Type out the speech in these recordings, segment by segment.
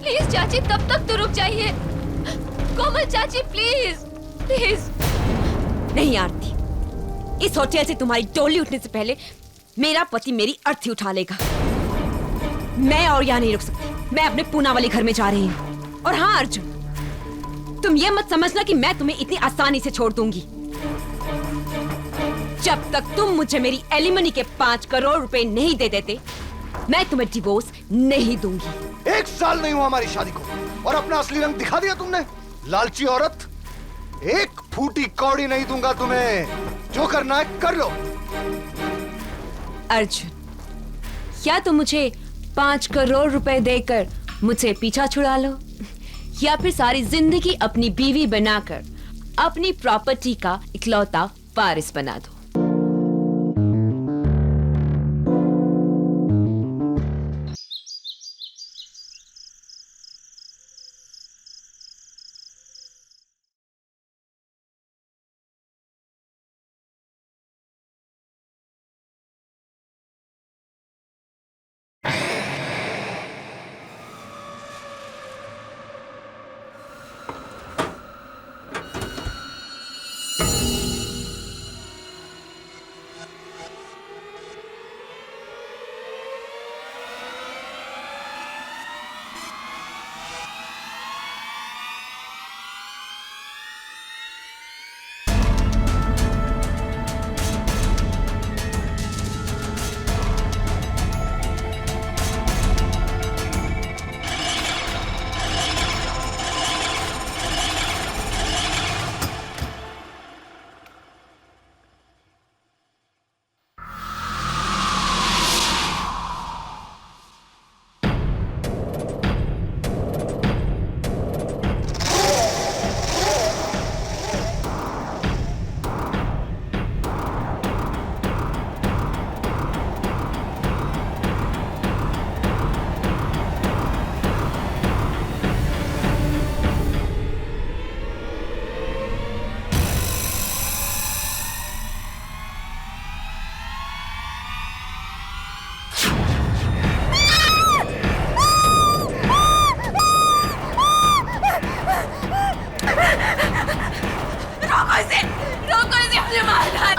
Please चाची, तब तक तो रुक जाइए। कोमल चाची प्लीज प्लीज। नहीं आरती, इस होटल से तुम्हारी टोली उठने से पहले मेरा पति मेरी अर्थी उठा लेगा। मैं और यहाँ नहीं रुक सकती। मैं अपने पूना वाले घर में जा रही हूँ। और हाँ अर्जुन, तुम ये मत समझना कि मैं तुम्हें इतनी आसानी से छोड़ दूंगी। जब तक तुम मुझे मेरी एलिमनी के 5 करोड़ रुपए नहीं दे देते, मैं तुम्हें डिवोर्स नहीं दूंगी। 1 साल नहीं हुआ हमारी शादी को और अपना असली रंग दिखा दिया तुमने। लालची औरत, 1 फूटी कौड़ी नहीं दूंगा तुम्हें। जो करना है कर लो। अर्जुन, क्या तुम मुझे 5 करोड़ रुपए देकर मुझसे पीछा छुड़ा लो, या फिर सारी जिंदगी अपनी बीवी बनाकर अपनी प्रॉपर्टी का इकलौता वारिस बना दो।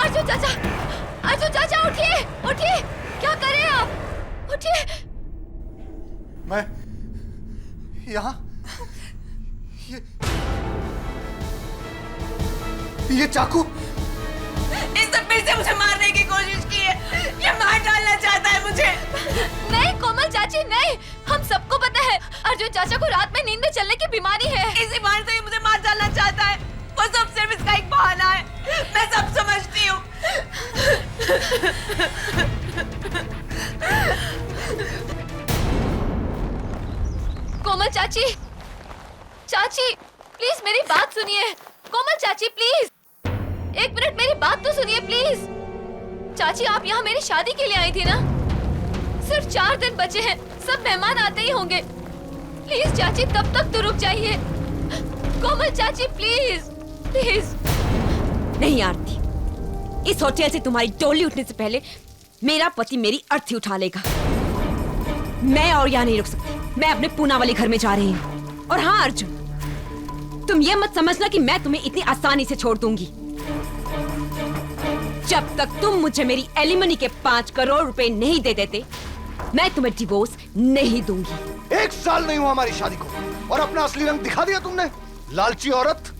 अर्जुन चाचा, अर्जुन चाचा उठिए उठिए, क्या कर रहे हैं आप? उठिए। मैं यहाँ ये चाकू, इसने फिर से मुझे मारने की कोशिश की है। ये मार डालना चाहता है मुझे। नहीं कोमल चाची नहीं, हम सबको पता है अर्जुन चाचा को रात में नींद में चलने की बीमारी है। इसी बार से ये मुझे मार डालना चाहता है। वो सब सिर्फ इसका एक बहाना है। मैं सब समझती हूँ। कोमल चाची, चाची प्लीज मेरी बात सुनिए। कोमल चाची प्लीज 1 मिनट मेरी बात तो सुनिए प्लीज। चाची आप यहाँ मेरी शादी के लिए आई थी ना? सिर्फ 4 दिन बचे हैं, सब मेहमान आते ही होंगे। प्लीज चाची तब तक तो रुक जाइए। कोमल चाची प्लीज प्लीज। नहीं आरती, इस होटल से तुम्हारी टोली उठने से पहले मेरा पति मेरी अर्थी उठा लेगा। मैं और यहाँ नहीं रुक सकती। मैं अपने पूना वाले घर में जा रही हूँ। और हाँ अर्जुन, तुम ये मत समझना कि मैं तुम्हें इतनी आसानी से छोड़ दूंगी। जब तक तुम मुझे मेरी एलिमनी के 5 करोड़ रुपए नहीं दे देते, मैं तुम्हें डिवोर्स नहीं दूंगी। 1 साल नहीं हुआ हमारी शादी को और अपना असली रंग दिखा दिया तुमने। लालची औरत,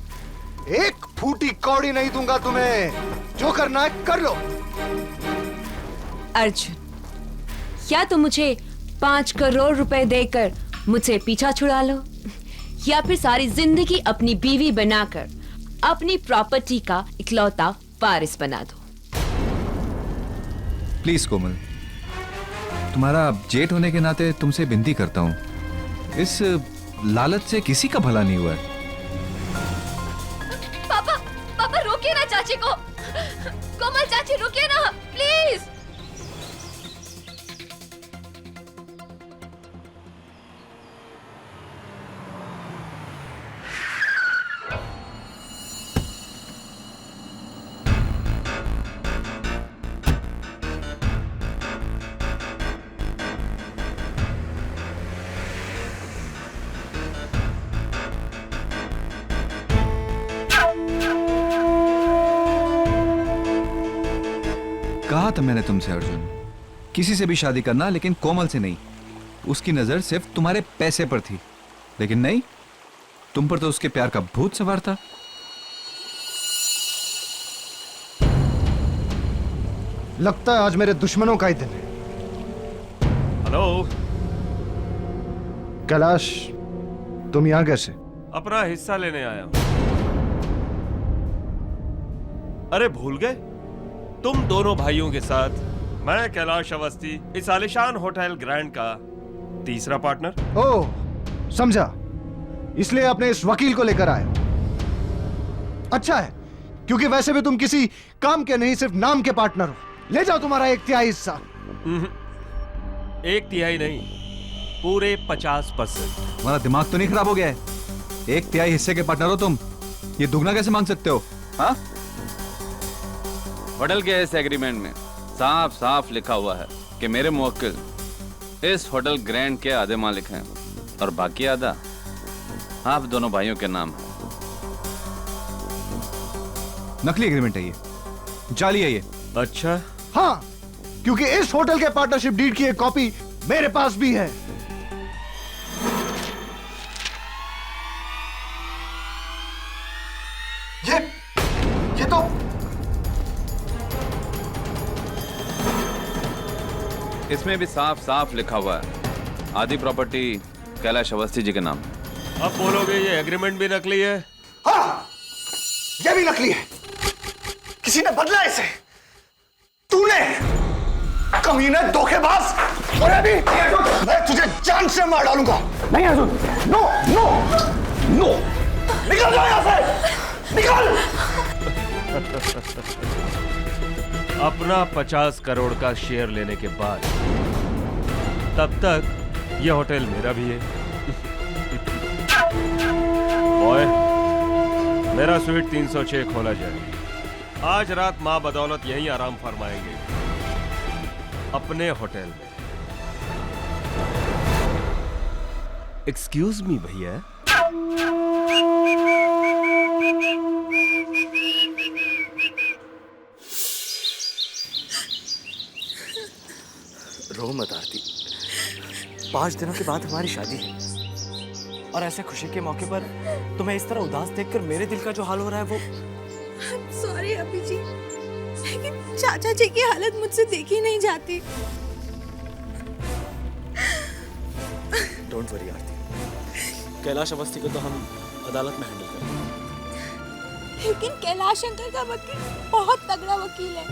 1 फूटी कौड़ी नहीं दूंगा तुम्हें। जो करना है कर लो। अर्जुन, क्या तुम मुझे 5 करोड़ रुपए देकर मुझसे पीछा छुड़ा लो, या फिर सारी जिंदगी अपनी बीवी बनाकर अपनी प्रॉपर्टी का इकलौता वारिस बना दो। प्लीज कोमल, तुम्हारा जेठ होने के नाते तुमसे विनती करता हूँ, इस लालच से किसी का भला नहीं हुआ है। पापा, पापा रोकिए ना चाची को। कोमल चाची रुकिए ना प्लीज। कहा था मैंने तुमसे अर्जुन, किसी से भी शादी करना लेकिन कोमल से नहीं। उसकी नजर सिर्फ तुम्हारे पैसे पर थी, लेकिन नहीं, तुम पर तो उसके प्यार का भूत सवार था। लगता है आज मेरे दुश्मनों का ही दिन है। हेलो, कैलाश, तुम यहां कैसे? अपना हिस्सा लेने आया हूं। अरे भूल गए, तुम दोनों भाइयों के साथ मैं कैलाश अवस्थी इस आलिशान होटल ग्रैंड का तीसरा पार्टनर। ओह, समझा, इसलिए आपने इस वकील को लेकर आए। अच्छा है, क्योंकि वैसे भी तुम किसी काम के नहीं, सिर्फ नाम के पार्टनर हो। ले जाओ तुम्हारा 1/3 हिस्सा। 1/3 नहीं, पूरे 50%। तुम्हारा दिमाग तो नहीं खराब हो गया है? 1/3 हिस्से के पार्टनर हो तुम, ये दुगना कैसे मांग सकते हो? हाँ, होटल के इस एग्रीमेंट में साफ साफ लिखा हुआ है कि मेरे मुवक्किल इस होटल ग्रैंड के आधे मालिक हैं और बाकी आधा आप दोनों भाइयों के नाम है। नकली एग्रीमेंट है ये, जाली है ये। अच्छा, हाँ, क्योंकि इस होटल के पार्टनरशिप डीड की एक कॉपी मेरे पास भी है। ये तो इसमें भी साफ साफ लिखा हुआ है आधी प्रॉपर्टी कैलाश अवस्थी जी के नाम। अब बोलोगे ये एग्रीमेंट भी नकली है? हाँ, ये भी नकली है। किसी ने बदला इसे। तूने, कमीने, धोखेबाज। और अभी मैं तुझे जान से मार डालूंगा। नहीं अर्जुन, नो नो नो, निकल जाओ यहां से, निकल। अपना 50 करोड़ का शेयर लेने के बाद तब तक यह होटल मेरा भी है। ओए, मेरा स्वीट 306 खोला जाए। आज रात मां बदौलत यहीं आराम फरमाएंगे, अपने होटल में। एक्सक्यूज मी भैया। रो मत आरती, 5 दिनों के बाद हमारी शादी है और ऐसे खुशी के मौके पर तुम्हें इस तरह उदास देखकर मेरे दिल का जो हाल हो रहा है वो। सॉरी अभी जी, लेकिन चाचा जी की हालत मुझसे देखी नहीं जाती। डोंट वरी आरती, कैलाश अवस्थी को तो हम अदालत में हैंडल करेंगे। लेकिन कैलाश अंकल का वकील बहुत तगड़ा वकील है।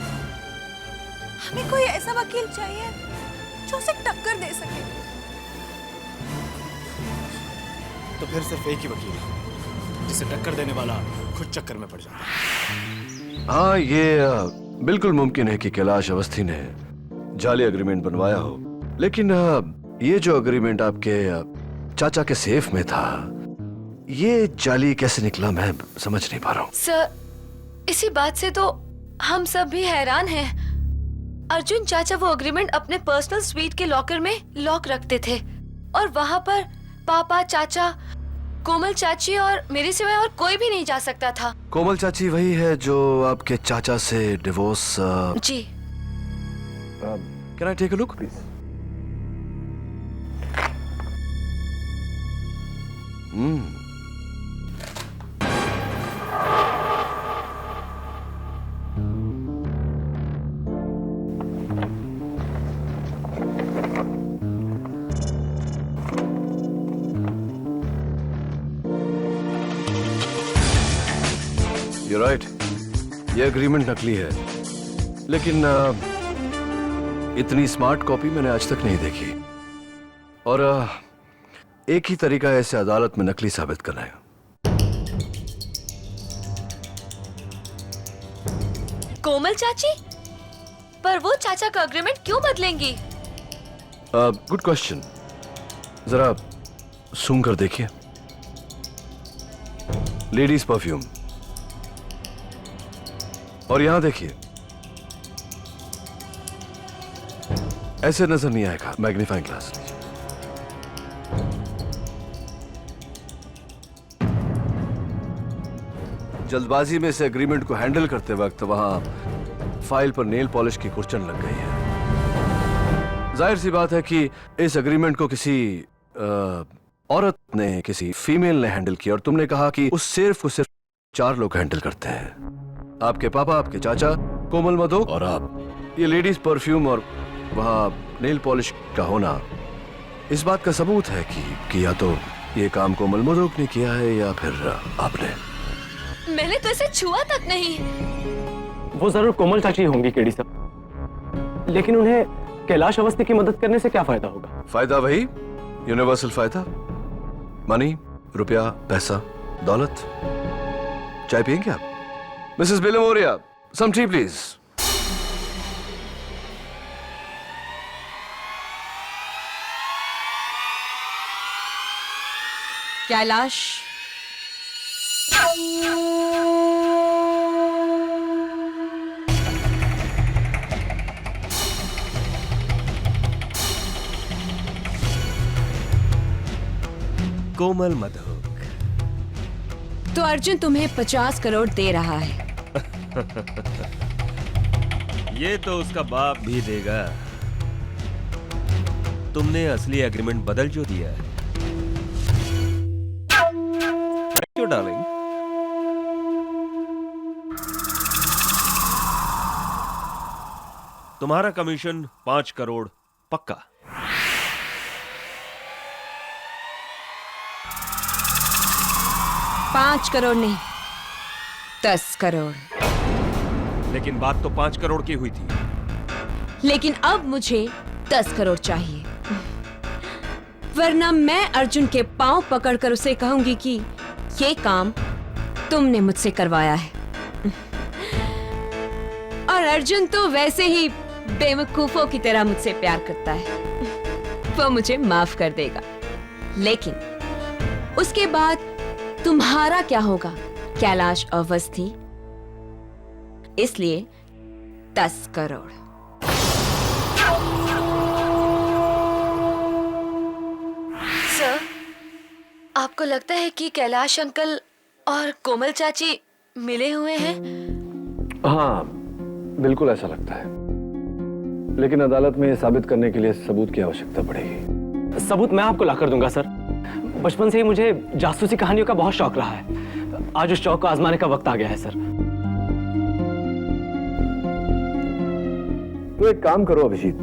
हमें कोई ऐसा वकील चाहिए जो उसे टक्कर दे सके। तो फिर सिर्फ एक ही वकील है जिसे टक्कर देने वाला खुद चक्कर में पड़ जाता है। हाँ, ये बिल्कुल मुमकिन है कि कैलाश अवस्थी ने जाली एग्रीमेंट बनवाया हो, लेकिन ये जो एग्रीमेंट आपके चाचा के सेफ में था, ये जाली कैसे निकला मैं समझ नहीं पा रहा हूँ। सर, इसी बात से तो हम सब भी हैरान हैं। अर्जुन चाचा वो एग्रीमेंट अपने पर्सनल स्वीट के लॉकर में लॉक रखते थे और वहाँ पर पापा, चाचा, कोमल चाची और मेरे सिवाय और कोई भी नहीं जा सकता था। कोमल चाची वही है जो आपके चाचा से डिवोर्स। जी। Can I take a look please? You're right. ये एग्रीमेंट नकली है, लेकिन इतनी स्मार्ट कॉपी मैंने आज तक नहीं देखी। और एक ही तरीका है इसे अदालत में नकली साबित करना है। कोमल चाची? पर वो चाचा का एग्रीमेंट क्यों बदलेंगी? गुड क्वेश्चन, जरा सूंघ कर देखिए। Ladies perfume. और यहां देखिए, ऐसे नजर नहीं आएगा। मैग्नीफाइंग ग्लास लीजिए। जल्दबाजी में इस एग्रीमेंट को हैंडल करते वक्त वहां फाइल पर नेल पॉलिश की कुर्चन लग गई है। जाहिर सी बात है कि इस एग्रीमेंट को किसी औरत ने, किसी फीमेल ने हैंडल किया, और तुमने कहा कि उस सिर्फ को सिर्फ 4 लोग हैंडल करते हैं। आपके पापा, आपके चाचा, कोमल मधोक और आप। ये लेडीज परफ्यूम और वहां नेल पॉलिश का होना इस बात का सबूत है कि या तो ये काम कोमल मधोक ने किया है या फिर आपने। मैंने तो इसे छुआ तक नहीं। वो जरूर कोमल चाची होंगी केडी साहब, लेकिन उन्हें कैलाश अवस्थी की मदद करने से क्या फायदा होगा? फायदा वही यूनिवर्सल फायदा, मनी, रुपया, पैसा, दौलत। चाय पियेंगे आप? Mrs Belmoria, some tea please. Kailash, Komal Madhok. तो अर्जुन तुम्हें 50 करोड़ दे रहा है। ये तो उसका बाप भी देगा। तुमने असली एग्रीमेंट बदल जो दिया है। Thank you, darling. तुम्हारा कमीशन 5 करोड़ पक्का। पांच करोड़ नहीं, 10 करोड़। लेकिन बात तो 5 करोड़ की हुई थी। लेकिन अब मुझे 10 करोड़ चाहिए, वरना मैं अर्जुन के पांव पकड़कर उसे कहूंगी कि ये काम तुमने मुझसे करवाया है। और अर्जुन तो वैसे ही बेवकूफों की तरह मुझसे प्यार करता है, वो मुझे माफ कर देगा। लेकिन उसके बाद तुम्हारा क्या होगा कैलाश अवस्थी? इसलिए 10 करोड़। सर, आपको लगता है कि कैलाश अंकल और कोमल चाची मिले हुए हैं? हाँ, बिल्कुल ऐसा लगता है, लेकिन अदालत में यह साबित करने के लिए सबूत की आवश्यकता पड़ेगी। सबूत मैं आपको लाकर दूंगा सर। बचपन से ही मुझे जासूसी कहानियों का बहुत शौक रहा है। आज उस शौक को आजमाने का वक्त आ गया है सर। तो एक काम करो अभिजीत,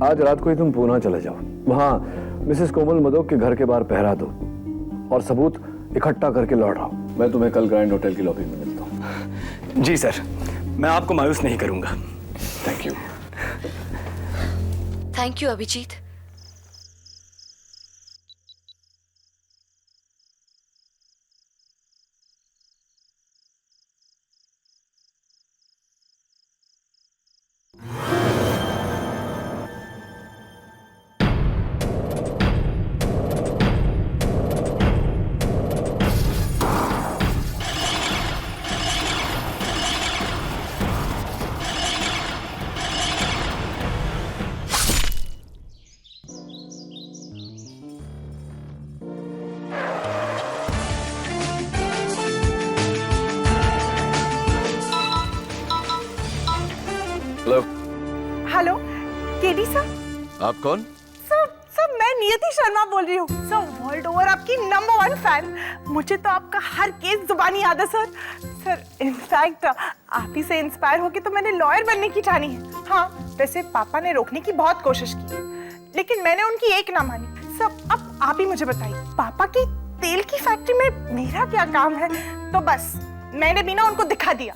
आज रात को ही तुम पूना चले जाओ, वहां मिसेस कोमल मधोक के घर के बाहर पहरा दो और सबूत इकट्ठा करके लौट आओ। मैं तुम्हें कल ग्रैंड होटल की लॉबी में मिलता हूँ। जी सर, मैं आपको मायूस नहीं करूंगा। Thank you. Thank you Abhijit. Hello KD sir. आप कौन? सर मैं नियति शर्मा बोल रही हूँ सर, वर्ल्ड ओवर आपकी नंबर 1 फैन। मुझे तो आपका हर केस जुबानी याद है सर। सर इनफैक्ट आप ही से इंस्पायर होके तो मैंने लॉयर बनने की ठानी है। हाँ, वैसे पापा ने रोकने की बहुत कोशिश की, लेकिन मैंने उनकी एक ना मानी। सर अब आप ही मुझे बताइए, पापा की तेल की फैक्ट्री में मेरा क्या काम है? तो बस मैंने भी ना उनको दिखा दिया,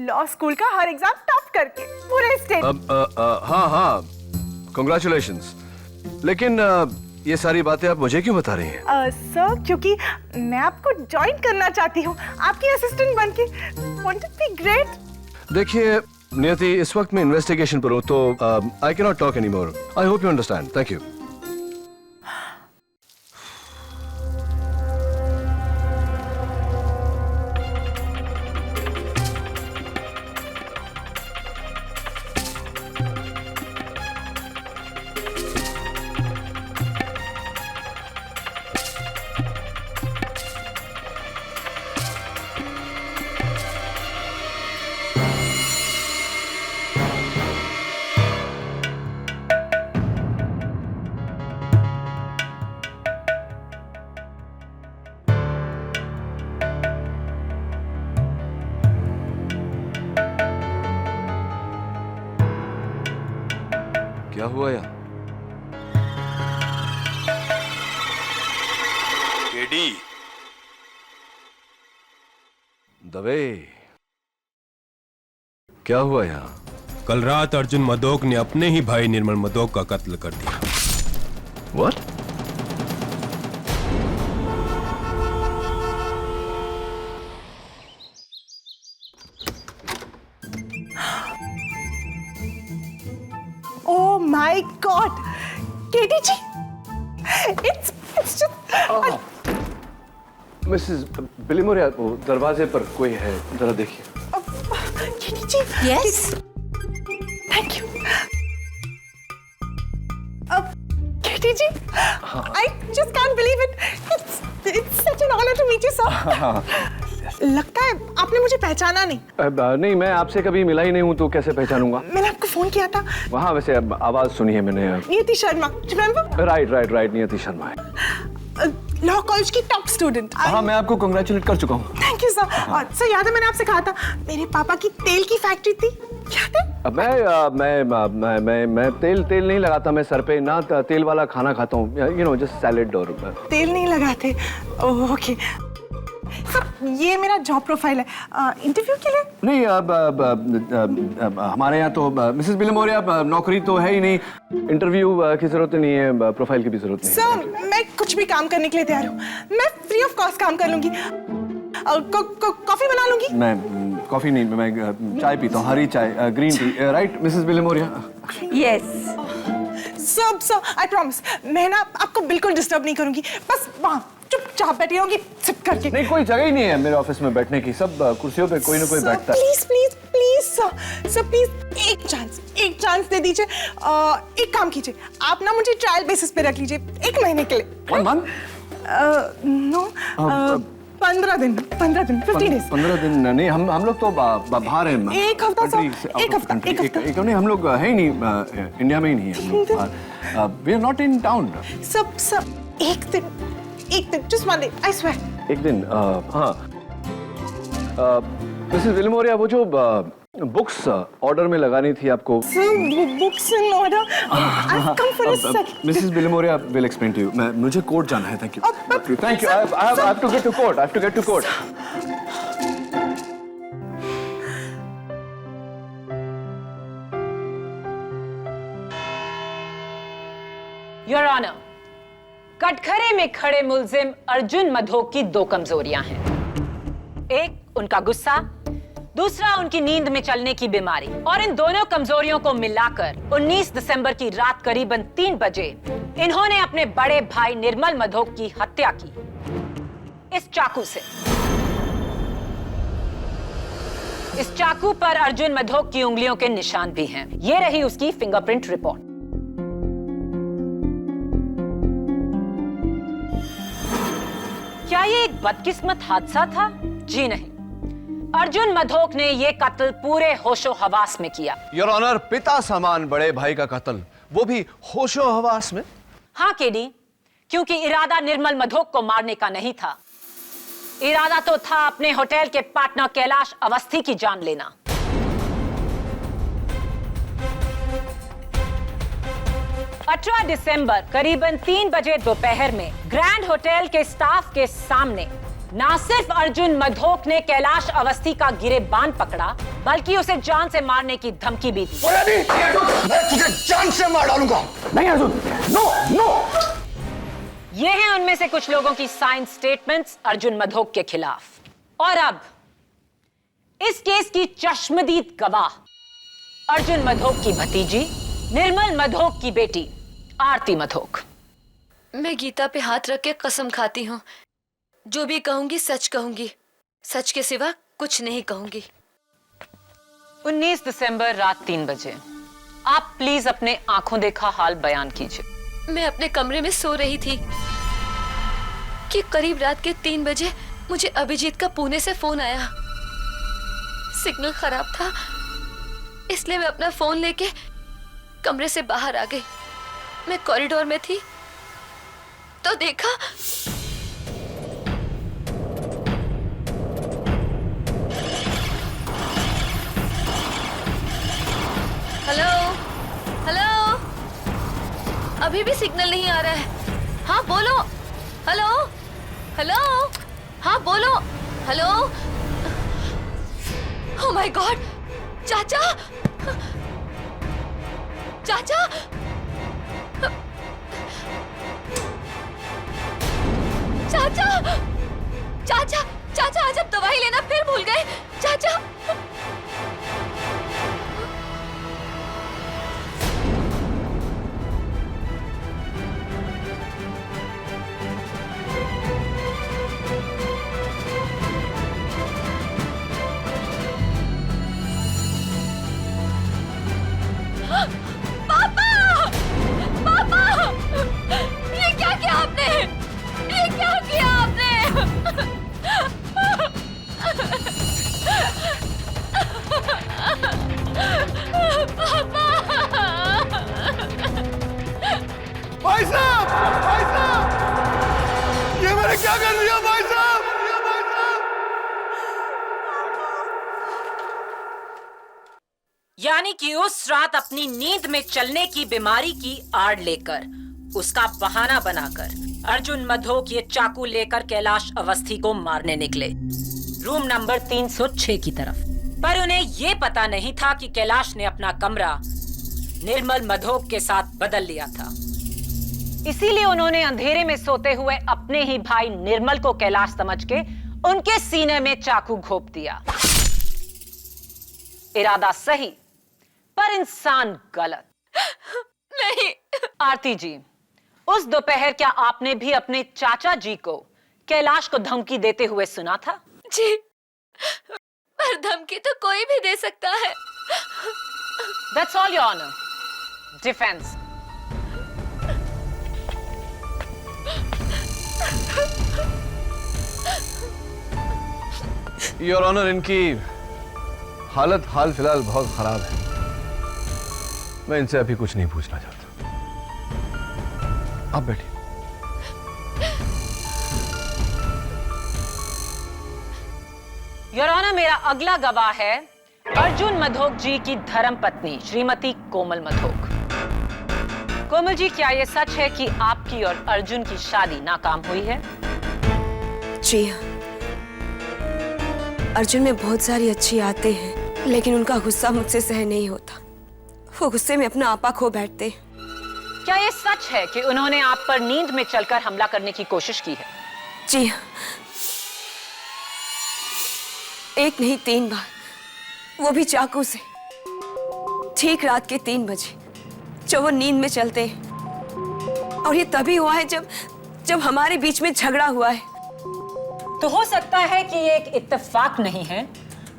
लॉ स्कूल का हर एग्जाम टॉप करके पूरे स्टेट। हाँ, कांग्रेचुलेशंस। लेकिन ये सारी बातें आप मुझे क्यों बता रही हैं? सर क्योंकि मैं आपको ज्वाइन करना चाहती हूँ आपकी असिस्टेंट बनके। Won't it be great? देखिए नियति, इस वक्त मैं इन्वेस्टिगेशन पर हूँ, तो I can not talk any more. I hope you understand. Thank you. क्या हुआ यहाँ? केडी दवे, क्या हुआ यहाँ? कल रात अर्जुन मदोक ने अपने ही भाई निर्मल मदोक का कत्ल कर दिया। What? Oh my God, Katie ji, it's just. Mrs Bilimoria, वो दरवाजे पर कोई है, जरा देखिए। Katie ji, Yes? thank you. Katie ji, I just can't believe it. It's such an honor to meet you, sir. लगता है आपने मुझे पहचाना नहीं। नहीं, मैं आपसे कभी मिला ही नहीं हूँ, तो कैसे पहचानूंगा? मैंने आपको फोन किया था। वहाँ वैसे आवाज सुनी है मैंने। नियति शर्मा, रिमेम्बर? राइट, नियति शर्मा है। लॉ कॉलेज की टॉप स्टूडेंट। हाँ, मैं आपको कांग्रेचुलेट कर चुका हूँ। Thank you sir. और सर याद है मैंने आपसे कहा था मेरे पापा की तेल की फैक्ट्री थी, याद है? मैं तेल नहीं लगाता मैं सर पे, ना तेल वाला खाना खाता हूँ, जस्ट सैलेड और तेल नहीं लगाते। ओके सर, ये मेरा जॉब प्रोफाइल है इंटरव्यू के लिए। नहीं, अब हमारे यहाँ तो मिसेस बिलिमोरिया नौकरी तो है ही नहीं, इंटरव्यू की जरूरत नहीं है, प्रोफाइल की भी जरूरत नहीं है। सर मैं कुछ भी काम करने के लिए तैयार हूँ, मैं फ्री ऑफ कॉस्ट काम कर लूंगी। कॉफी बना लूंगी। मैं कॉफी नहीं, मैं चाय पीता हूँ, हरी चाय, green tea. Right Mrs Bilimoria? Yes. Sir I promise, मैं ना आपको बिल्कुल डिस्टर्ब नहीं करूंगी, बस वहाँ चुपचाप बैठी रहूंगी सिप करके। नहीं, कोई जगह ही नहीं है मेरे ऑफिस में बैठने की, सब कुर्सियों पे कोई ना कोई बैठता है। प्लीज सर प्लीज एक चांस दे दीजिए। एक काम कीजिए, आप ना मुझे ट्रायल बेसिस पे रख लीजिए 1 महीने के लिए। 1 month? नो 15 दिन 15 डेज। 15 दिन नहीं, हम लोग तो बाहर हैं। एक हफ्ता सर, एक हफ्ता। नहीं, हम लोग है ही नहीं, इंडिया में ही नहीं है। We are not in town. सब एक दिन just one day, I swear. एक दिन, हाँ। मिसेस बिलिमोरिया, वो जो बुक्स ऑर्डर में लगानी थी आपको। Books in order? I've come for a sec. Mrs Bilimoria will explain to you. मुझे कोर्ट जाना है। Thank you. I have to get to court. Your honour, कटघरे में खड़े मुल्जिम अर्जुन मधोक की 2 कमजोरियां हैं। एक उनका गुस्सा, दूसरा उनकी नींद में चलने की बीमारी। और इन दोनों कमजोरियों को मिलाकर 19 दिसंबर की रात करीबन 3 बजे इन्होंने अपने बड़े भाई निर्मल मधोक की हत्या की, इस चाकू से। इस चाकू पर अर्जुन मधोक की उंगलियों के निशान भी हैं। ये रही उसकी फिंगरप्रिंट रिपोर्ट। क्या ये एक बदकिस्मत हादसा था? जी नहीं, अर्जुन मधोक ने ये कत्ल पूरे होशो हवास में किया। योर ऑनर, पिता समान बड़े भाई का कत्ल, वो भी होशो हवास में। हाँ केडी, क्योंकि इरादा निर्मल मधोक को मारने का नहीं था, इरादा तो था अपने होटल के पार्टनर कैलाश अवस्थी की जान लेना। दिसंबर करीबन 3 बजे दोपहर में ग्रैंड होटल के स्टाफ के सामने ना सिर्फ अर्जुन मधोक ने कैलाश अवस्थी का गिरेबान पकड़ा, बल्कि उसे जान से मारने की धमकी भी दी। मैं तुझे जान से मार डालूंगा। नहीं अर्जुन, नो। ये हैं उनमें से कुछ लोगों की साइन स्टेटमेंट्स अर्जुन मधोक के खिलाफ। और अब इस केस की चश्मदीद गवाह अर्जुन मधोक की भतीजी निर्मल मधोक की बेटी आरती मधोक। मैं गीता पे हाथ रख के कसम खाती हूँ, जो भी कहूंगी सच कहूंगी, सच के सिवा कुछ नहीं कहूंगी। 19 दिसंबर रात 3 बजे आप प्लीज अपने आंखों देखा हाल बयान कीजिए। मैं अपने कमरे में सो रही थी कि करीब रात के 3 बजे मुझे अभिजीत का पुणे से फोन आया। सिग्नल खराब था, इसलिए मैं अपना फोन लेके कमरे से बाहर आ गई। मैं कॉरिडोर में थी तो देखा हेलो, अभी भी सिग्नल नहीं आ रहा है। हाँ बोलो। हेलो हेलो, हाँ बोलो। हेलो। ओह माय गॉड, चाचा चाचा चाचा चाचा चाचा, आज आप दवाई लेना फिर भूल गए। चाचा पापा पापा, ये क्या किया आपने? ये क्या किया आपने? भाई साहब, भाई साहब, ये मैंने क्या कर दिया भाई साहब? यानी कि उस रात अपनी नींद में चलने की बीमारी की आड़ लेकर, उसका बहाना बनाकर अर्जुन मधोक ये चाकू लेकर कैलाश अवस्थी को मारने निकले रूम नंबर 306 की तरफ। पर उन्हें ये पता नहीं था कि कैलाश ने अपना कमरा निर्मल मधोक के साथ बदल लिया था। इसीलिए उन्होंने अंधेरे में सोते हुए अपने ही भाई निर्मल को कैलाश समझ के उनके सीने में चाकू घोंप दिया। इरादा सही पर इंसान गलत। नहीं। आरती जी, उस दोपहर क्या आपने भी अपने चाचा जी को कैलाश को धमकी देते हुए सुना था? जी, पर धमकी तो कोई भी दे सकता है। That's all, Your Honor. Defense. Your honour, इनकी हालत हाल फिलहाल बहुत खराब है। मैं इनसे अभी कुछ नहीं पूछना चाहता। आप बैठिए। योर ऑनर, मेरा अगला गवाह है अर्जुन मधोक जी की धर्म पत्नी श्रीमती कोमल मधोक। कोमल जी, क्या यह सच है कि आपकी और अर्जुन की शादी नाकाम हुई है? जी हाँ, अर्जुन में बहुत सारी अच्छी आदतें हैं, लेकिन उनका गुस्सा मुझसे सह नहीं होता। वो गुस्से में अपना आपा खो बैठते। क्या यह सच है कि उन्होंने आप पर नींद में चलकर हमला करने की कोशिश की है? जी हाँ, एक नहीं 3 बार, वो भी चाकू से। ठीक रात के 3 बजे जब वो नींद में चलते हैं। और ये तभी हुआ है जब हमारे बीच में झगड़ा हुआ है। तो हो सकता है कि ये एक इत्तेफाक नहीं है,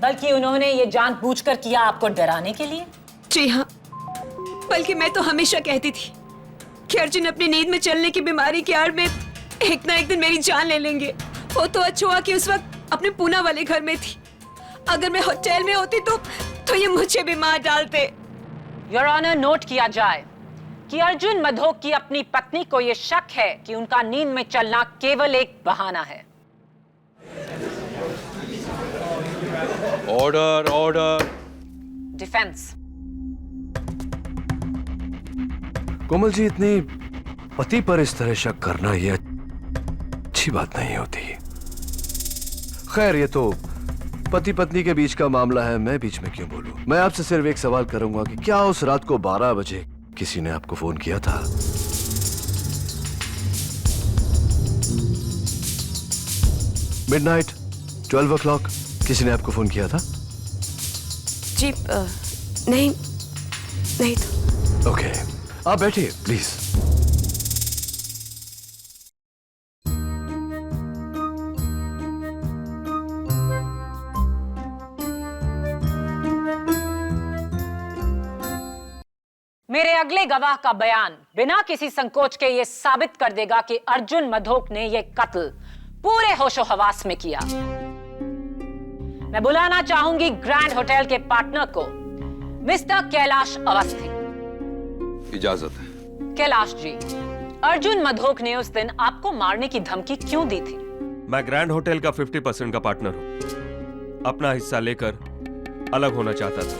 बल्कि उन्होंने ये जानबूझकर किया आपको डराने के लिए। जी हाँ, बल्कि मैं तो हमेशा कहती थी कि अर्जुन अपनी नींद में चलने की बीमारी की आड़ में एक ना एक दिन मेरी जान ले लेंगे। वो तो अच्छा हुआ कि उस वक्त अपने पूना वाले घर में थी। अगर मैं होटल में होती तो ये मुझे भी मार डालते। योर ऑनर, नोट किया जाए कि अर्जुन मधोक की अपनी पत्नी को यह शक है कि उनका नींद में चलना केवल एक बहाना है। Order, order. Defence. Komal ji, इतनी पति पर इस तरह शक करना ये अच्छी बात नहीं होती। खैर, ये तो पति पत्नी के बीच का मामला है, मैं बीच में क्यों बोलूं। मैं आपसे सिर्फ एक सवाल करूंगा कि क्या उस रात को 12 बजे किसी ने आपको फोन किया था? मिडनाइट 12 o'clock किसी ने आपको फोन किया था? जी नहीं तो। ओके, आप बैठिए प्लीज। मेरे अगले गवाह का बयान बिना किसी संकोच के यह साबित कर देगा कि अर्जुन मधोक ने यह कत्ल पूरे होशो हवास में किया। मैं बुलाना चाहूंगी ग्रैंड होटल के पार्टनर को, मिस्टर कैलाश अवस्थी। इजाजत है। कैलाश जी, अर्जुन मधोक ने उस दिन आपको मारने की धमकी क्यों दी थी? मैं ग्रैंड होटल का 50% का पार्टनर हूं। अपना हिस्सा लेकर अलग होना चाहता था,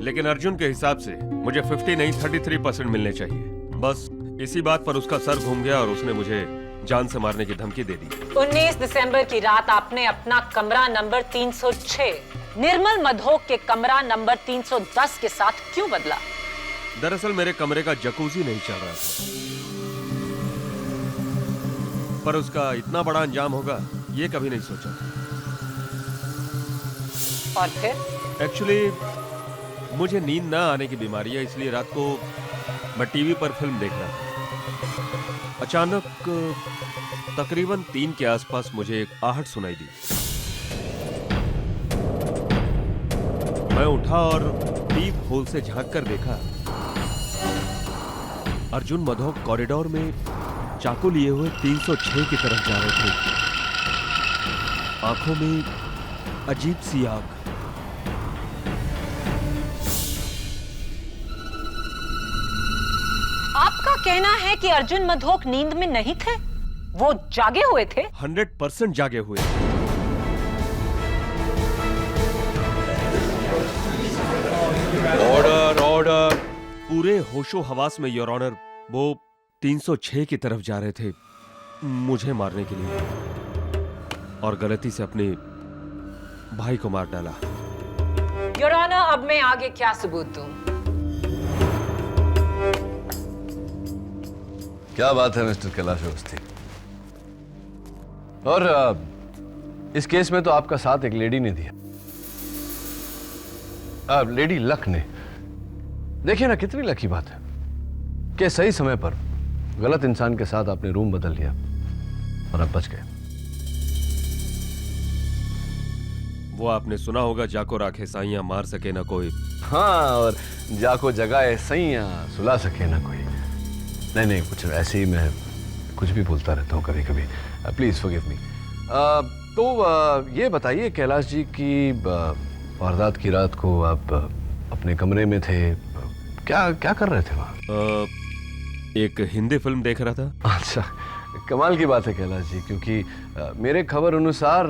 लेकिन अर्जुन के हिसाब से मुझे 50 नहीं 33% मिलने चाहिए। बस इसी बात पर उसका सर घूम गया और उसने मुझे जान से मारने की धमकी दे दी। 19 दिसंबर की रात आपने अपना कमरा नंबर 306 निर्मल मधोक के कमरा नंबर 310 के साथ क्यों बदला? दरअसल मेरे कमरे का जकूजी नहीं चल रहा था, पर उसका इतना बड़ा अंजाम होगा ये कभी नहीं सोचा। और फिर? एक्चुअली मुझे नींद ना आने की बीमारी है, इसलिए रात को मैं टीवी पर फिल्म देख रहा था। अचानक तकरीबन 3 के आसपास मुझे एक आहट सुनाई दी। मैं उठा और पीप होल से झांक कर देखा, अर्जुन मधोक कॉरिडोर में चाकू लिए हुए 306 की तरफ जा रहे थे। आंखों में अजीब सी आग। आपका कहना है कि अर्जुन मधोक नींद में नहीं थे, वो जागे हुए थे? 100% जागे हुए। Order order. पूरे होशो हवास में योर ऑनर, वो 306 की तरफ जा रहे थे मुझे मारने के लिए, और गलती से अपने भाई को मार डाला। योर ऑनर, अब मैं आगे क्या सबूत दूं? क्या बात है मिस्टर कैलाश अवस्थी। और इस केस में तो आपका साथ एक लेडी ने दिया, लेडी लक ने। देखिए ना कितनी लकी बात है कि सही समय पर गलत इंसान के साथ आपने रूम बदल लिया और आप बच गए। वो आपने सुना होगा, जाको राखे साइयां मार सके ना कोई। हाँ, और जाको जगाए सैयां सुला सके ना कोई। नहीं, कुछ ऐसे ही मैं कुछ भी बोलता रहता हूँ कभी कभी। Please forgive me. तो ये बताइए कैलाश जी की वारदात की रात को आप अपने कमरे में थे, क्या क्या कर रहे थे वहाँ? एक हिंदी फिल्म देख रहा था। अच्छा, कमाल की बात है कैलाश जी, क्योंकि मेरे खबर अनुसार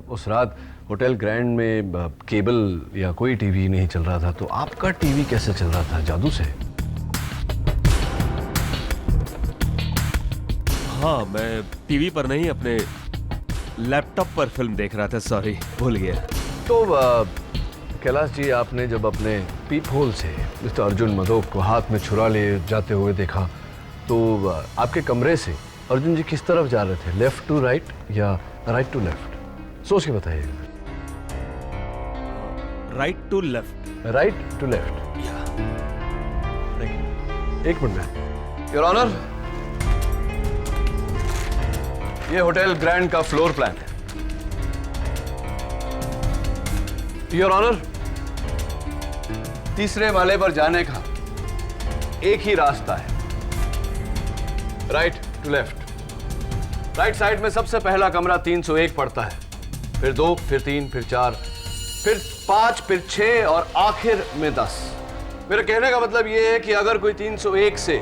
उस रात होटल ग्रैंड में केबल या कोई टीवी नहीं चल रहा था, तो आपका टीवी कैसे चल रहा था? जादू से? हाँ, मैं टीवी पर नहीं अपने लैपटॉप पर फिल्म देख रहा था। सॉरी, भूल गया। तो कैलाश जी, आपने जब अपने पीप होल से मिस्टर अर्जुन मधोक को हाथ में छुरा ले जाते हुए देखा, तो आपके कमरे से अर्जुन जी किस तरफ जा रहे थे? लेफ्ट टू राइट या राइट टू लेफ्ट? सोच के बताइए। Right to left. Right to left. एक मिनट में। योर ऑनर, ये होटल ग्रैंड का फ्लोर प्लान है। योर ऑनर, तीसरे माले पर जाने का एक ही रास्ता है, right to left. Right side में सबसे पहला कमरा 301 पड़ता है, फिर 2, फिर 3, फिर 4, फिर 5, फिर 6 और आखिर में 10। मेरे कहने का मतलब यह है कि अगर कोई 301 से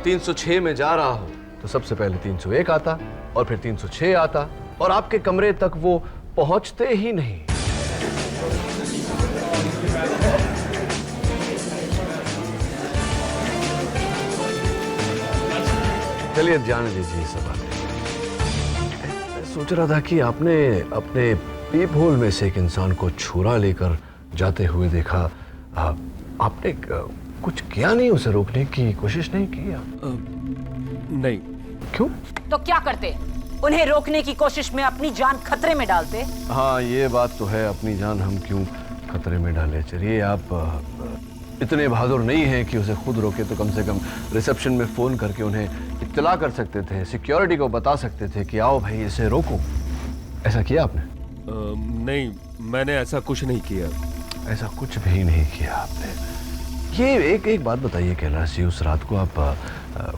306 में जा रहा हो तो सबसे पहले 301 आता और फिर 306 आता, और आपके कमरे तक वो पहुंचते ही नहीं। चलिए जाने दीजिए सब बातें। मैं सोच रहा था कि आपने अपने पीप होल में से एक इंसान को छुरा लेकर जाते हुए देखा, आपने कुछ किया नहीं? उसे रोकने की कोशिश नहीं की आप? नहीं। क्यों? तो क्या करते? उन्हें रोकने की कोशिश में अपनी जान खतरे में डालते? हाँ, ये बात तो है, अपनी जान हम क्यों खतरे में डाले। चलिए, आप इतने बहादुर नहीं हैं कि उसे खुद रोके, तो कम से कम रिसेप्शन में फोन करके उन्हें इत्तला कर सकते थे, सिक्योरिटी को बता सकते थे कि आओ भाई इसे रोको। ऐसा किया आपने? नहीं, मैंने ऐसा कुछ नहीं किया। ऐसा कुछ भी नहीं किया आपने। ये एक बात बताइए कैलाश जी, उस रात को आप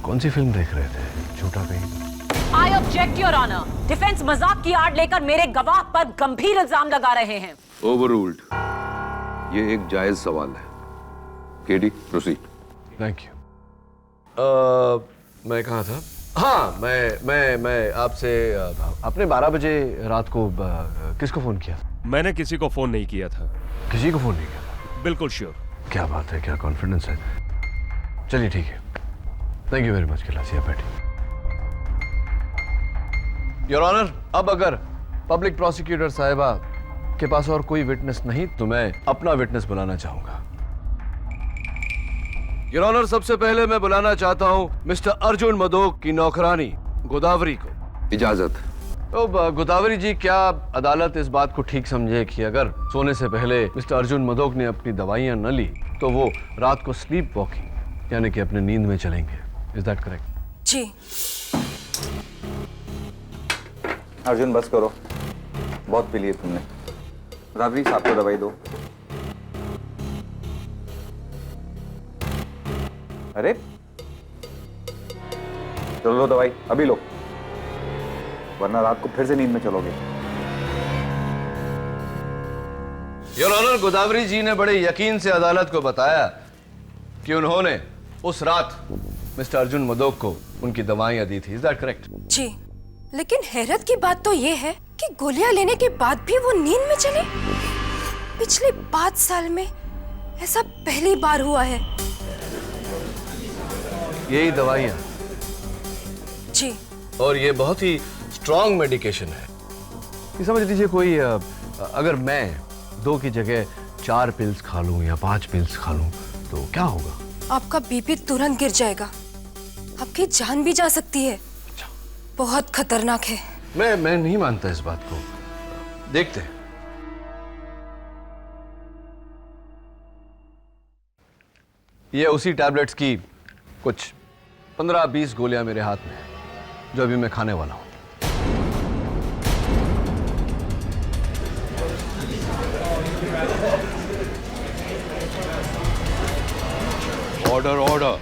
कौन सी फिल्म देख रहे थे? झूठा कहीं? I object your honour. Defence मजाक की आड़ लेकर मेरे गवाह पर गंभीर इल्जाम लगा रहे हैं। ओवररूल्ड। ये एक जायज सवाल है। KD, proceed. Thank you. मैं कहाँ था? हाँ, मैं आपसे, आपने 12 बजे रात को किसको फोन किया? मैंने किसी को फोन नहीं किया था। किसी को फोन नहीं किया था? बिल्कुल श्योर। क्या बात है, क्या कॉन्फिडेंस है। चलिए ठीक है, thank you very much Kailash, आप बैठिए। योर ऑनर, अब अगर पब्लिक प्रोसिक्यूटर साहिबा के पास और कोई विटनेस नहीं तो मैं अपना विटनेस बुलाना चाहूंगा। योर ऑनर, सबसे पहले मैं बुलाना चाहता हूं मिस्टर अर्जुन मदोक की नौकरानी गोदावरी को। इजाजत। तो गोदावरी जी, क्या अदालत इस बात को ठीक समझे कि अगर सोने से पहले मिस्टर अर्जुन मदोक ने अपनी दवाइयां न ली तो वो रात को स्लीप वॉकिंग यानी कि अपने नींद में चलेंगे? Is that correct? जी। अर्जुन बस करो, बहुत पी लिए तुमने। राबरी साहब को दवाई दो। अरे चलो लो दवाई, अभी लो, वरना रात को फिर से नींद में चलोगे। योर ऑनर, गोदावरी जी ने बड़े यकीन से अदालत को बताया कि उन्होंने उस रात मिस्टर अर्जुन मदोक को उनकी दवाइयां दी थी। Is that correct? जी, लेकिन हैरत की बात तो ये है कि गोलियां लेने के बाद भी वो नींद में चले। पिछले 5 साल में ऐसा पहली बार हुआ है। यही दवाइयां? जी। और ये बहुत ही स्ट्रॉन्ग मेडिकेशन है। ये समझ लीजिए कोई अगर मैं 2 की जगह 4 पिल्स खा लूं या 5 पिल्स खा लूं तो क्या होगा? आपका बीपी तुरंत गिर जाएगा, आपकी जान भी जा सकती है। बहुत खतरनाक है। मैं नहीं मानता इस बात को। देखते हैं। ये उसी टैबलेट्स की कुछ 15-20 गोलियां मेरे हाथ में है जो अभी मैं खाने वाला हूं। Order order.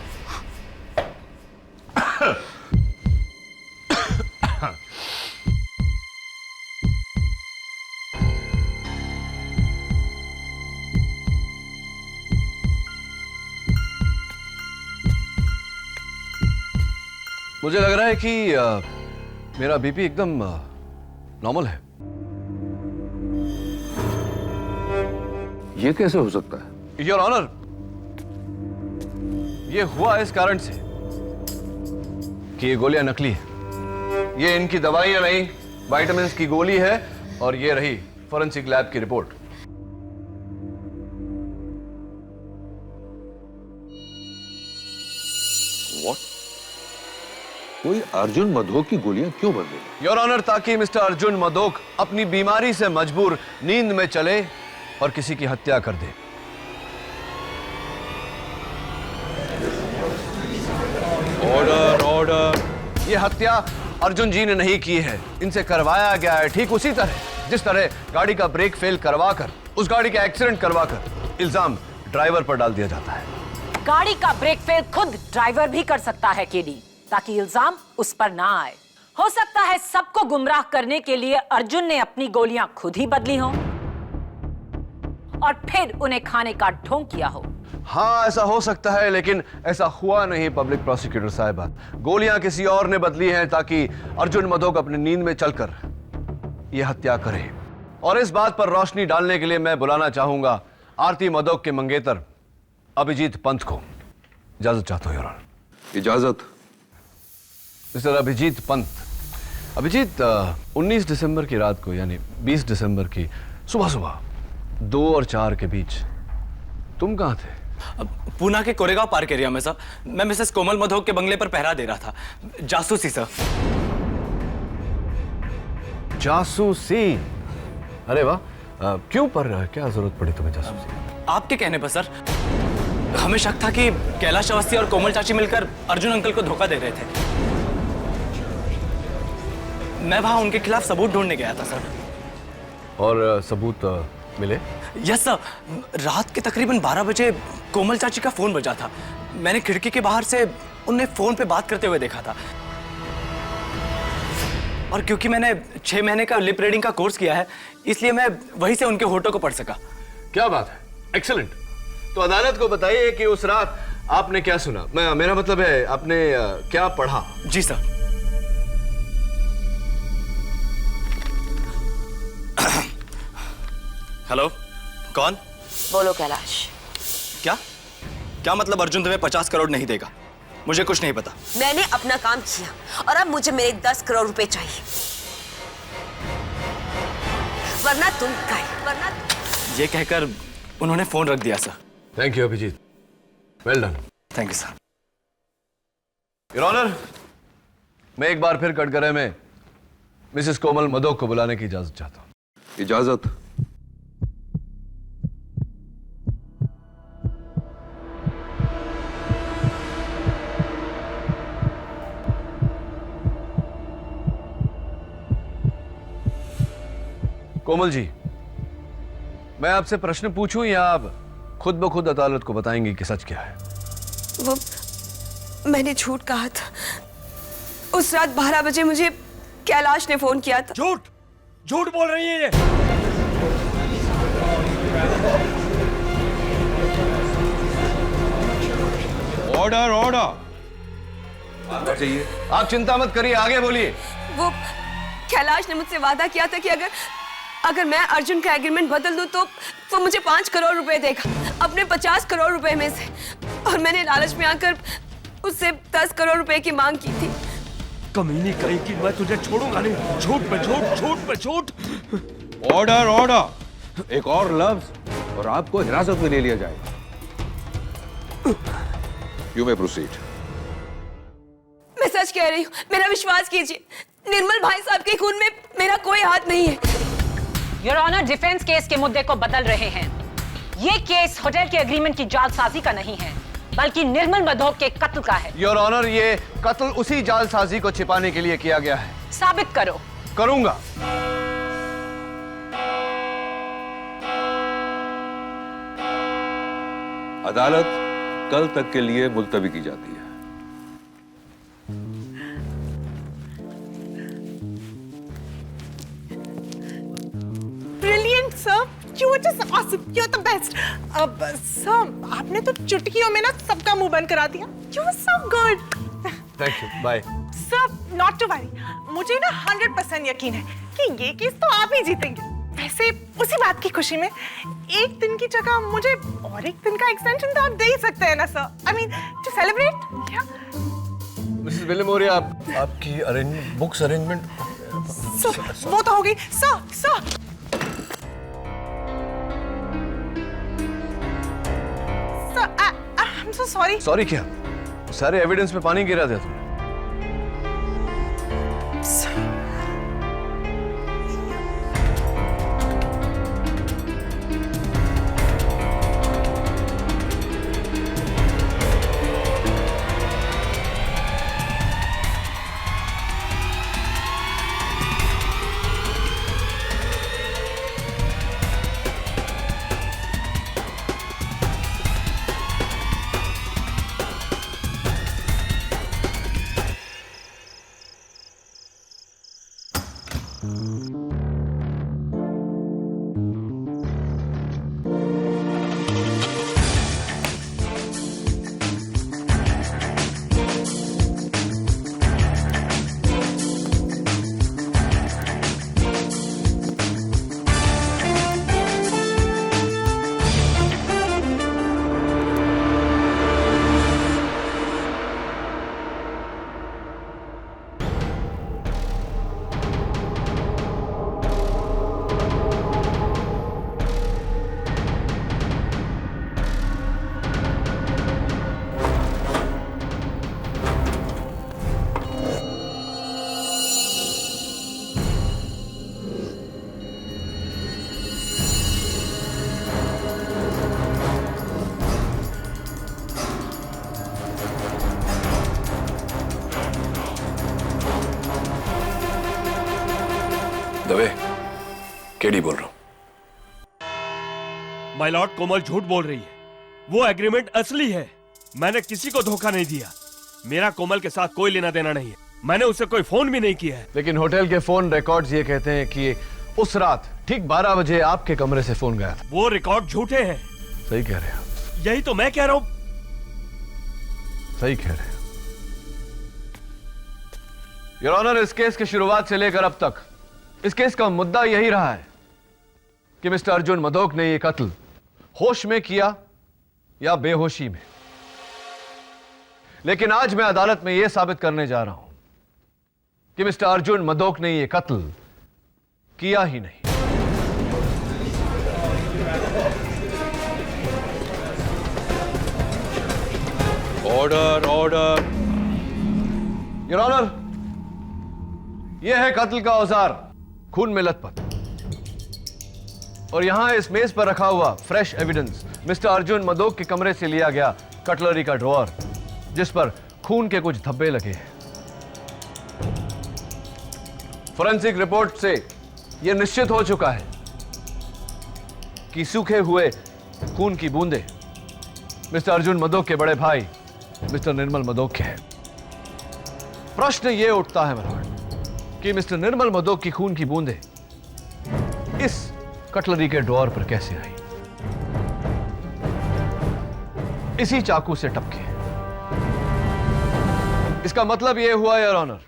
मुझे लग रहा है कि मेरा बीपी एकदम नॉर्मल है। ये कैसे हो सकता है? योर ऑनर, ये हुआ इस कारण से कि ये गोलियां नकली है। ये इनकी दवाइयां नहीं, विटामिन्स की गोली है और ये रही फोरेंसिक लैब की रिपोर्ट। What? कोई अर्जुन मदोक की गोलियां क्यों बदलेगा? योर ऑनर, ताकि मिस्टर अर्जुन मदोक अपनी बीमारी से मजबूर नींद में चले और किसी की हत्या कर दे। Order order. ये हत्या अर्जुन जी ने नहीं की है, इनसे करवाया गया है। ठीक उसी तरह जिस तरह गाड़ी का ब्रेक फेल करवाकर, उस गाड़ी का एक्सीडेंट करवाकर इल्जाम ड्राइवर पर डाल दिया जाता है। गाड़ी का ब्रेक फेल खुद ड्राइवर भी कर सकता है केडी, ताकि इल्जाम उस पर ना आए। हो सकता है सबको गुमराह करने के लिए अर्जुन ने अपनी गोलियां खुद ही बदली हो और फिर उन्हें खाने का ढोंग किया हो। हाँ, ऐसा हो सकता है, लेकिन ऐसा हुआ नहीं पब्लिक प्रोसिक्यूटर साहिबा। गोलियां किसी और ने बदली हैं ताकि अर्जुन मदोक अपनी नींद में चलकर यह हत्या करे। और इस बात पर रोशनी डालने के लिए मैं बुलाना चाहूंगा आरती मदोक के मंगेतर अभिजीत पंत को। इजाजत चाहता हूं योर ऑनर। इजाजत। मिस्टर अभिजीत पंत। अभिजीत, 19 दिसंबर की रात को यानी 20 दिसंबर की सुबह सुबह 2 और 4 के बीच तुम कहां थे? पूना के कोरेगांव पार्क एरिया में सर। मैं मिसेस कोमल मधोक के बंगले पर पहरा दे रहा था, जासूसी सर। जासूसी? अरे वाह, क्यों? पर क्या जरूरत पड़ी तुम्हें जासूसी? आपके कहने पर सर। हमें शक था कि कैलाश अवस्थी और कोमल चाची मिलकर अर्जुन अंकल को धोखा दे रहे थे। मैं वहां उनके खिलाफ सबूत ढूंढने गया था सर। और सबूत मिले? Yes sir. रात के तकरीबन 12 बजे कोमल चाची का फोन बजा था। मैंने खिड़की के बाहर से उन्हें फोन पे बात करते हुए देखा था। और क्योंकि मैंने 6 महीने का लिप रीडिंग का कोर्स किया है, इसलिए मैं वहीं से उनके होठों को पढ़ सका। क्या बात है, एक्सीलेंट। तो अदालत को बताइए कि उस रात आपने क्या सुना। मेरा मतलब है आपने क्या पढ़ा? जी सर। हेलो, कौन? बोलो कैलाश। क्या क्या मतलब अर्जुन तुम्हें 50 करोड़ नहीं देगा? मुझे कुछ नहीं पता। मैंने अपना काम किया और अब मुझे मेरे 10 करोड़ रुपए चाहिए, वरना तुम गए। ये कहकर उन्होंने फोन रख दिया sir. Thank you Abhijit, well done. Thank you sir. Your honour, मैं एक बार फिर कटघरे में मिसेस कोमल मधोक को बुलाने की इजाजत चाहता हूं। इजाजत? कोमल जी, मैं आपसे प्रश्न पूछूं या आप खुद ब खुद अदालत को बताएंगी कि सच क्या है? वो मैंने झूठ कहा था। उस रात 12 बजे मुझे कैलाश ने फोन किया था। झूठ झूठ बोल रही है ये। Order order. चाहिए। आप चिंता मत करिए, आगे बोलिए। वो कैलाश ने मुझसे वादा किया था कि अगर मैं अर्जुन का एग्रीमेंट बदल दूं तो वो मुझे 5 करोड़ रुपए देगा अपने 50 करोड़ रुपए में से, और मैंने लालच में आकर उससे 10 करोड़ रुपए की मांग की थी। कमीनी कहीं की, मैं तुझे छोड़ूंगा नहीं। झूठ पे झूठ, झूठ पे झूठ। Order order. एक और लफ्ज और आपको हिरासत में ले लिया जाएगा। You may proceed. मैं सच कह रही हूँ, मेरा विश्वास कीजिए। निर्मल भाई साहब के खून में मेरा कोई हाथ नहीं है। योर ऑनर, डिफेंस केस के मुद्दे को बदल रहे हैं। ये केस होटल के एग्रीमेंट की जालसाजी का नहीं है, बल्कि निर्मल मधोक के कत्ल का है। योर ऑनर, ये कत्ल उसी जालसाजी को छिपाने के लिए किया गया है। साबित करो। करूंगा। अदालत कल तक के लिए मुलतवी की जाती है। Brilliant, sir. You were just awesome. You're the best. अब सर, आपने तो चुटकियों में ना सबका मुंह बंद करा दिया। You were so good. Thank you, bye. Sir, not to worry. मुझे ना 100% यकीन है कि ये केस तो आप ही जीतेंगे। वैसे उसी बात की खुशी में एक दिन की जगह मुझे और एक दिन का एक्सटेंशन तो आप दे ही सकते हैं ना sir. I mean, to celebrate. क्या? मिसेस विलियमोरिया, आपकी बुक्स अरेंजमेंट। वो तो हो गई। Sir I'm so sorry. Sorry क्या? सारे एविडेंस पे पानी गिरा दिया तुमने। दवे, केडी बोल रहा हूं। माय लॉर्ड, कोमल झूठ बोल रही है। वो एग्रीमेंट असली है। मैंने किसी को धोखा नहीं दिया। मेरा कोमल के साथ कोई लेना देना नहीं है। मैंने उसे कोई फोन भी नहीं किया है। लेकिन होटल के फोन रिकॉर्ड्स ये कहते हैं कि उस रात ठीक 12 बजे आपके कमरे से फोन गया था। वो रिकॉर्ड झूठे हैं। सही कह रहे हैं। यही तो मैं कह रहा हूं। सही कह रहे हैं। योर ऑनर, इस केस की शुरुआत से लेकर अब तक इस केस का मुद्दा यही रहा है कि मिस्टर अर्जुन मधोक ने यह कत्ल होश में किया या बेहोशी में। लेकिन आज मैं अदालत में यह साबित करने जा रहा हूं कि मिस्टर अर्जुन मदोक ने यह कत्ल किया ही नहीं। Order order. योर ऑनर, यह है कत्ल का औजार, खून में लथपथ। और यहां इस मेज पर रखा हुआ fresh evidence mister Arjun Madok के कमरे से लिया गया कटलरी का ड्रॉअर, जिस पर खून के कुछ धब्बे लगे हैं। फोरेंसिक रिपोर्ट से यह निश्चित हो चुका है कि सूखे हुए खून की बूंदें मिस्टर अर्जुन मदोक के बड़े भाई मिस्टर निर्मल मदोक के हैं। प्रश्न यह उठता है मनोहर कि मिस्टर निर्मल मदोक की खून की बूंदें इस कटलरी के ड्रॉअर पर कैसे आई? इसी चाकू से टपके। इसका मतलब यह हुआ योर ऑनर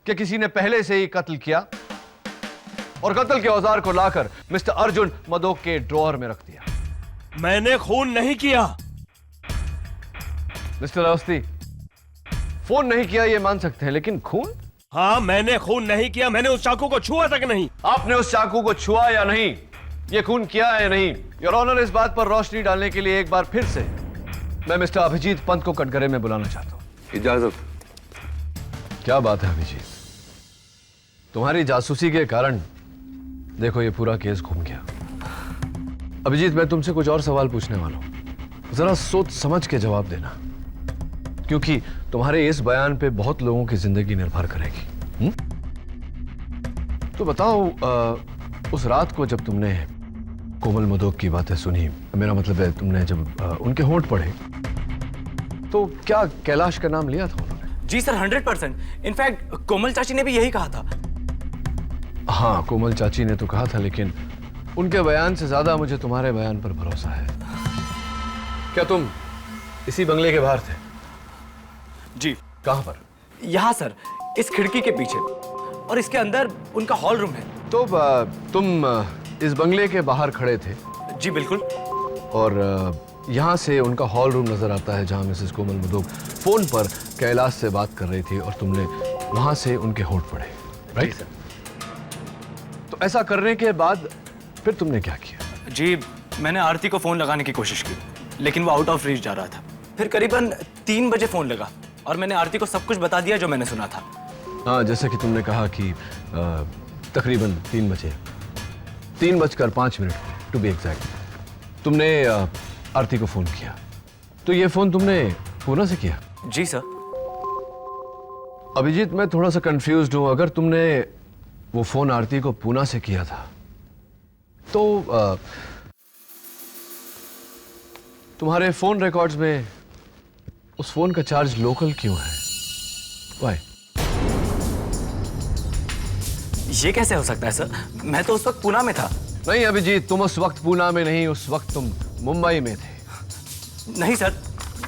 कि किसी ने पहले से ही कत्ल किया और कत्ल के औजार को लाकर मिस्टर अर्जुन मदोक के ड्रॉअर में रख दिया। मैंने खून नहीं किया। मिस्टर अवस्थी, फोन नहीं किया ये मान सकते हैं, लेकिन खून? हाँ, मैंने खून नहीं किया। मैंने उस चाकू को छुआ तक नहीं। आपने उस चाकू को छुआ या नहीं, ये खून किया है या नहीं, योर ऑनर इस बात पर रोशनी डालने के लिए एक बार फिर से मैं मिस्टर अभिजीत पंत को कटघरे में बुलाना चाहता हूं। इजाजत। क्या बात है अभिजीत, तुम्हारी जासूसी के कारण देखो ये पूरा केस घूम गया। अभिजीत, मैं तुमसे कुछ और सवाल पूछने वाला हूं, जरा सोच समझ के जवाब देना, क्योंकि तुम्हारे इस बयान पे बहुत लोगों की जिंदगी निर्भर करेगी। तो बताओ, उस रात को जब तुमने कोमल मदोक की बातें सुनी, मेरा मतलब है तुमने जब उनके होंठ पढ़े, तो क्या कैलाश का नाम लिया था उन्होंने? जी सर, 100%। इनफैक्ट कोमल चाची ने भी यही कहा था। हाँ, कोमल चाची ने तो कहा था, लेकिन उनके बयान से ज्यादा मुझे तुम्हारे बयान पर भरोसा है। क्या तुम इसी बंगले के बाहर थे? जी। कहां पर? यहां सर, इस खिड़की के पीछे, और इसके अंदर उनका हॉल रूम है। तो तुम इस बंगले के बाहर खड़े थे? जी बिल्कुल। और यहां से उनका हॉल रूम नजर आता है, जहां मिसेस कोमल मदोक फोन पर कैलाश से बात कर रही थी, और तुमने वहां से उनके होंठ पढ़े, राइट सर? तो ऐसा करने के बाद फिर तुमने क्या किया? जी, मैंने आरती को फोन लगाने की कोशिश की, लेकिन वो आउट ऑफ रीच जा रहा था। फिर करीबन 3 बजे फोन लगा और मैंने आरती को सब कुछ बता दिया जो मैंने सुना था। हाँ, जैसे कि तुमने कहा कि तकरीबन 3 बजे, 3:05 टू बी एग्जैक्ट, तुमने आरती को फोन किया। तो ये फोन तुमने पूना से किया? जी सर। अभिजीत, मैं थोड़ा सा कंफ्यूज्ड हूं। अगर तुमने वो फोन आरती को पूना से किया था, तो तुम्हारे फोन रिकॉर्ड्स में उस फोन का चार्ज लोकल क्यों है? Why? ये कैसे हो सकता है सर? मैं तो उस वक्त पूना में था। नहीं अभिजीत, तुम उस वक्त पूना में नहीं, उस वक्त तुम मुंबई में थे। नहीं सर,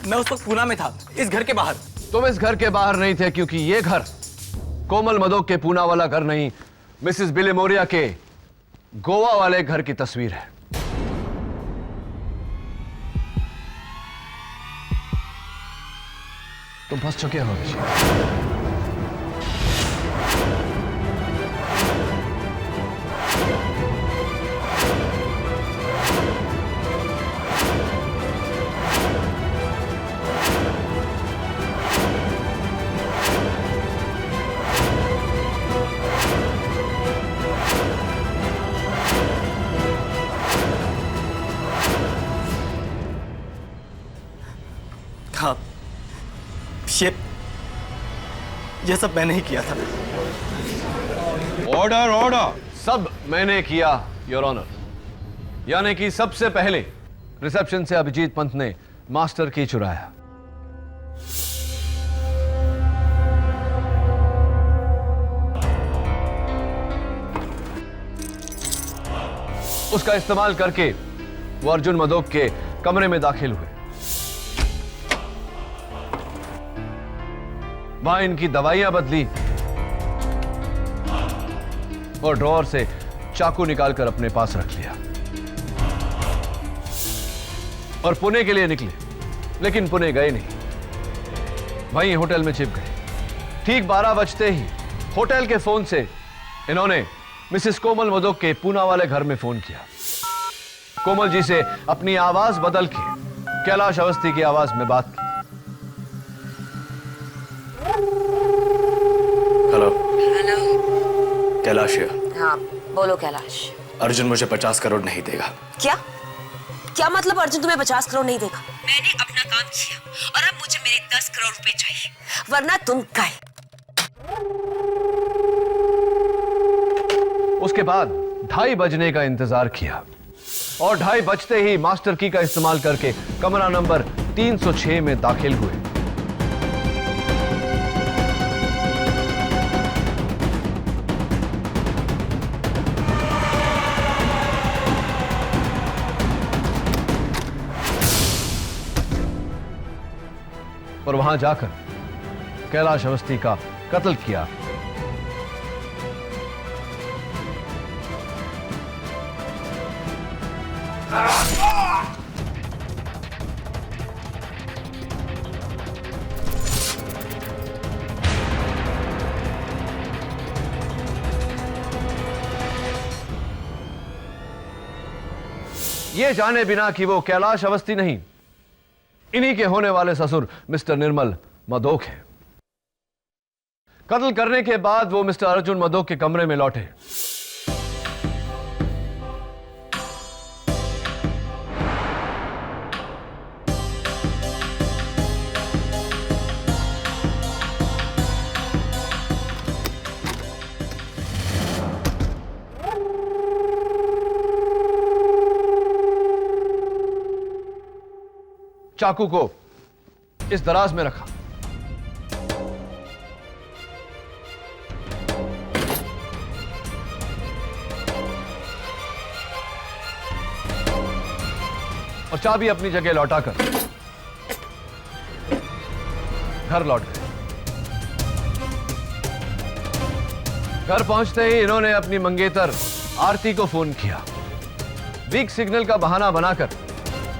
मैं उस वक्त पूना में था, इस घर के बाहर। तुम इस घर के बाहर नहीं थे, क्योंकि ये घर कोमल मदोक के पूना वाला घर नहीं, मिसेस बिलेमोरिया के गोवा वाले घर की तस्वीर है। तुम फंस चुके हो अभिजीत। हाँ, ये सब मैंने ही किया था। Order order. सब मैंने किया योर ऑनर, यानी कि सबसे पहले रिसेप्शन से अभिजीत पंत ने मास्टर की चुराया। उसका इस्तेमाल करके वो अर्जुन मदोक के कमरे में दाखिल हुए। वहां इनकी दवाइयां बदली और ड्रॉअर से चाकू निकालकर अपने पास रख लिया और पुणे के लिए निकले, लेकिन पुणे गए नहीं। वहीं होटल में छिप गए। ठीक 12 बजते ही होटल के फोन से इन्होंने मिसेस कोमल मदोक के पूना वाले घर में फोन किया। कोमल जी से अपनी आवाज बदल के कैलाश अवस्थी की आवाज में बात की। Hello hello. कैलाश है। हाँ बोलो कैलाश। अर्जुन मुझे 50 करोड़ नहीं देगा। क्या क्या मतलब अर्जुन तुम्हें 50 करोड़ नहीं देगा? मैंने अपना काम किया और अब मुझे मेरे 10 करोड़ रुपए चाहिए, वरना तुम गए। उसके बाद 2:30 बजने का इंतजार किया और 2:30 बजते ही मास्टर की का इस्तेमाल करके कमरा नंबर 306 में दाखिल हुए। और वहां जाकर कैलाश अवस्थी का कत्ल किया। ये जाने बिना कि वो कैलाश अवस्थी नहीं, इन्हीं के होने वाले ससुर मिस्टर निर्मल मदोक हैं। कत्ल करने के बाद वो मिस्टर अर्जुन मदोक के कमरे में लौटे। चाकू को इस दराज में रखा। और चाबी अपनी जगह लौटाकर घर लौट गए। घर पहुंचते ही इन्होंने अपनी मंगेतर आरती को फोन किया। वीक सिग्नल का बहाना बनाकर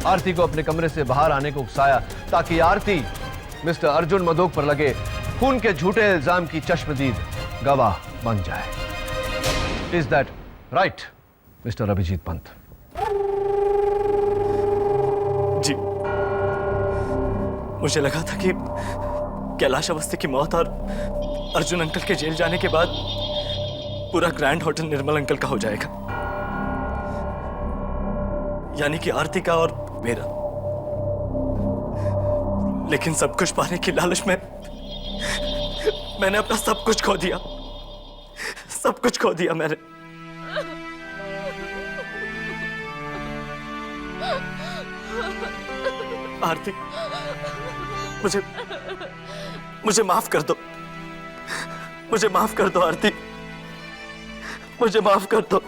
आरती को अपने कमरे से बाहर आने को उकसाया ताकि आरती मिस्टर अर्जुन मदोक पर लगे खून के झूठे इल्जाम की चश्मदीद गवाह बन जाए। Is that right mister Abhijeet Pant? जी, मुझे लगा था कि कैलाश अवस्थी की मौत और अर्जुन अंकल के जेल जाने के बाद पूरा ग्रैंड होटल निर्मल अंकल का हो जाएगा, यानी कि आरती का और मेरा। लेकिन सब कुछ पाने की लालच में मैंने अपना सब कुछ खो दिया, सब कुछ खो दिया मैंने। आरती, मुझे माफ कर दो, मुझे माफ कर दो आरती, मुझे माफ कर दो।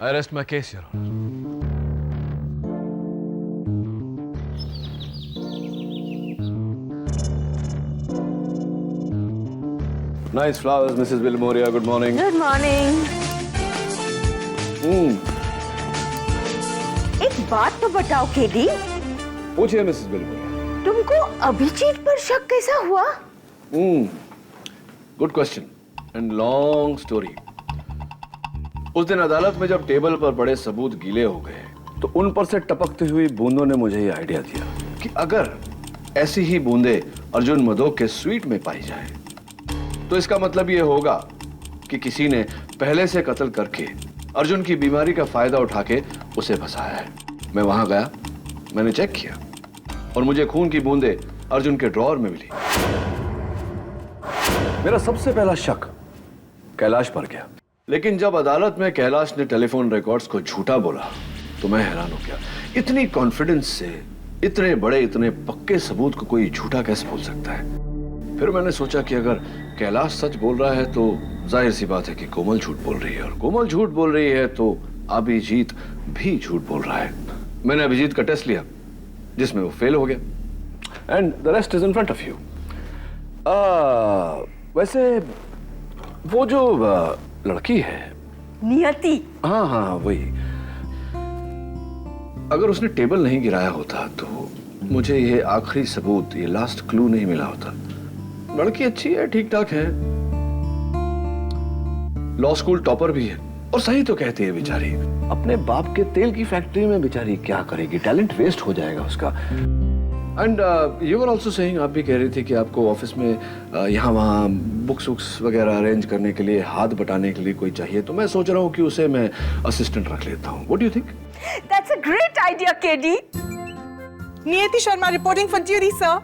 I rest my case, Your Honor. Nice flowers, Mrs. Vilmoria. Good morning. Good morning. एक बात तो बताओ केडी, पूछिए मिसेस विल्मोरिया। तुमको अभिजीत पर शक कैसा हुआ? Good question and long story. उस दिन अदालत में जब टेबल पर बड़े सबूत गीले हो गए तो उन पर से टपकती हुई बूंदों ने मुझे ये आइडिया दिया कि अगर ऐसी ही बूंदे अर्जुन मदोक के स्वीट में पाई जाए तो इसका मतलब ये होगा कि किसी ने पहले से कत्ल करके अर्जुन की बीमारी का फायदा उठा के उसे फंसाया है। मैं वहां गया, मैंने चेक किया और मुझे खून की बूंदे अर्जुन के ड्रॉअर में मिली। मेरा सबसे पहला शक कैलाश पर गया, लेकिन जब अदालत में कैलाश ने टेलीफोन रिकॉर्ड्स को झूठा बोला तो मैं हैरान हो गया। इतनी कॉन्फिडेंस से इतने बड़े इतने पक्के सबूत को कोई झूठा कैसे बोल सकता है? फिर मैंने सोचा कि अगर कैलाश सच बोल रहा है तो जाहिर सी बात है कि कोमल झूठ बोल रही है, और कोमल झूठ बोल रही है तो अभिजीत भी झूठ बोल रहा है। मैंने अभिजीत का टेस्ट लिया जिसमें वो फेल हो गया and the rest is in front of you. वैसे वो जो लड़की है नियति, हाँ हाँ वही, अगर उसने टेबल नहीं गिराया होता तो मुझे ये आखिरी सबूत, ये लास्ट क्लू नहीं मिला होता। लड़की अच्छी है, ठीक ठाक है, लॉ स्कूल टॉपर भी है, और सही तो कहती है बेचारी। अपने बाप के तेल की फैक्ट्री में बेचारी क्या करेगी, टैलेंट वेस्ट हो जाएगा उसका। And you were also saying, आप भी कह रही थी कि आपको ऑफिस में यहाँ वहाँ बुक्स वुक्स वगैरह अरेंज करने के लिए, हाथ बटाने के लिए कोई चाहिए, तो मैं सोच रहा हूँ कि उसे मैं असिस्टेंट रख लेता हूँ। What do you think? That's a great idea, KD. नियति Sharma reporting for duty, sir.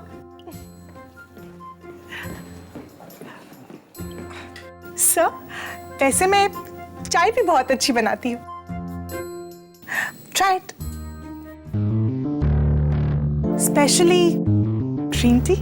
Sir, वैसे मैं चाय भी बहुत अच्छी बनाती हूँ। Try it. Especially green tea.